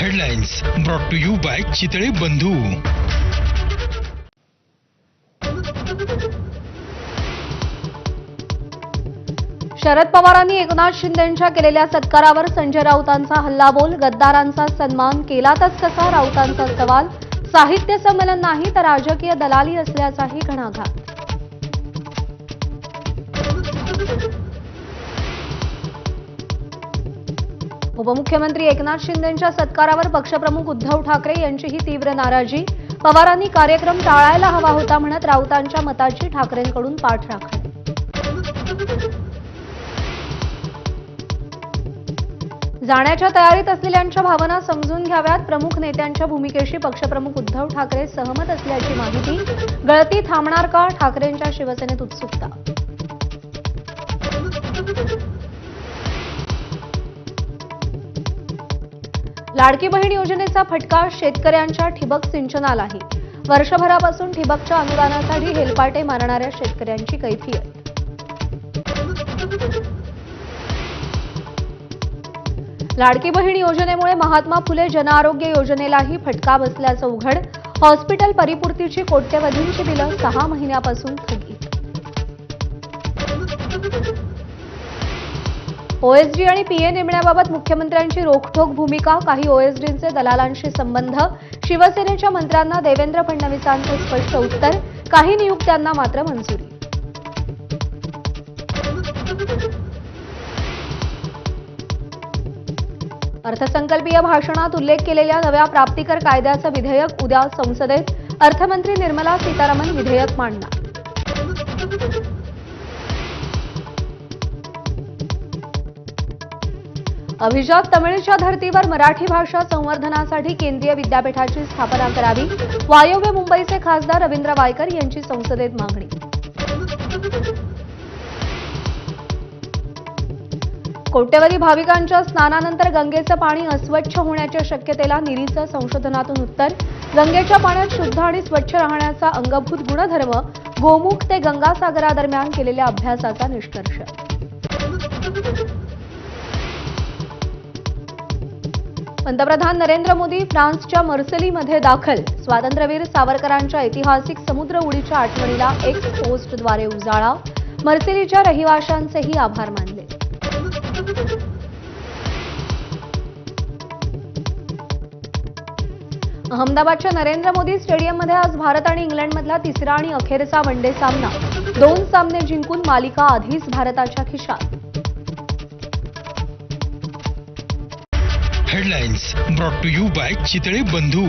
Headlines brought to you by Chitale Bandhu. Sharad पवारांनी एकनाथ शिंदेंच्या केलेल्या सत्कारावर संजय राऊतांचा हल्लाबोल. गद्दारांचा सन्मान केलातच कसा, राऊतांचा सवाल. साहित्य संमेलन नाही तर राजकीय दलाली असल्याचाही घणाघात. उपमुख्यमंत्री एकनाथ शिंदेंच्या सत्कारावर पक्षप्रमुख उद्धव ठाकरे यांचीही तीव्र नाराजी. पवारांनी कार्यक्रम टाळायला हवा होता म्हणत राऊतांच्या मताची ठाकरेंकडून पाठराखण. जाण्याच्या तयारीत असलेल्यांच्या भावना समजून घ्याव्यात. प्रमुख नेत्यांच्या भूमिकेशी पक्षप्रमुख उद्धव ठाकरे सहमत असल्याची माहिती. गळती थांबणार का, ठाकरेंच्या शिवसेनेत उत्सुकता. लाडकी बहीण योजनेचा फटका शेतकऱ्यांच्या ठिबक सिंचनालाही. वर्षभरापासून ठिबकच्या अनुदानासाठी हेलपाटे मारणाऱ्या शेतकऱ्यांची कैफियत. लाडकी बहीण योजनेमुळे महात्मा फुले जनआरोग्य योजनेलाही फटका बसल्याचं उघड. हॉस्पिटल परिपूर्तीची कोट्यवधींची बिलं 6 महिन्यापासून थकीत. ओएसडी आणि पीए नेमण्याबाबत मुख्यमंत्र्यांची रोखठोक भूमिका. काही ओएसडींचे दलालांशी संबंध. शिवसेनेच्या मंत्र्यांना देवेंद्र फडणवीसांचं स्पष्ट उत्तर. काही नियुक्त्यांना मात्र मंजुरी. अर्थसंकल्पीय भाषणात उल्लेख केलेल्या नव्या प्राप्तिकर कायद्याचं विधेयक उद्या संसदेत. अर्थमंत्री निर्मला सीतारामन विधेयक मांडणार. अभिजात तमिळच्या धर्तीवर मराठी भाषा संवर्धनासाठी केंद्रीय विद्यापीठाची स्थापना करावी. वायव्य मुंबईचे खासदार रवींद्र वायकर यांची संसदेत मागणी. कोट्यवधी भाविकांच्या स्नानानंतर गंगेचं पाणी अस्वच्छ होण्याच्या शक्यतेला निरीचं संशोधनातून उत्तर. गंगेच्या पाण्यात शुद्ध आणि स्वच्छ राहण्याचा अंगभूत गुणधर्म. गोमुख ते गंगासागरादरम्यान केलेल्या अभ्यासाचा निष्कर्ष. पंतप्रधान नरेंद्र मोदी फ्रान्सच्या मार्सेलीमध्ये दाखल. स्वातंत्र्यवीर सावरकरांच्या ऐतिहासिक समुद्र उडीच्या आठवणीला एक्स पोस्टद्वारे उजाळा. मार्सेलीच्या रहिवाशांचेही आभार मानले. अहमदाबादच्या नरेंद्र मोदी स्टेडियममध्ये आज भारत आणि इंग्लंडमधला तिसरा आणि अखेरचा वनडे सामना. 2 सामने जिंकून मालिका आधीच भारताच्या खिशात. Headlines brought to you by Chitale बंधू.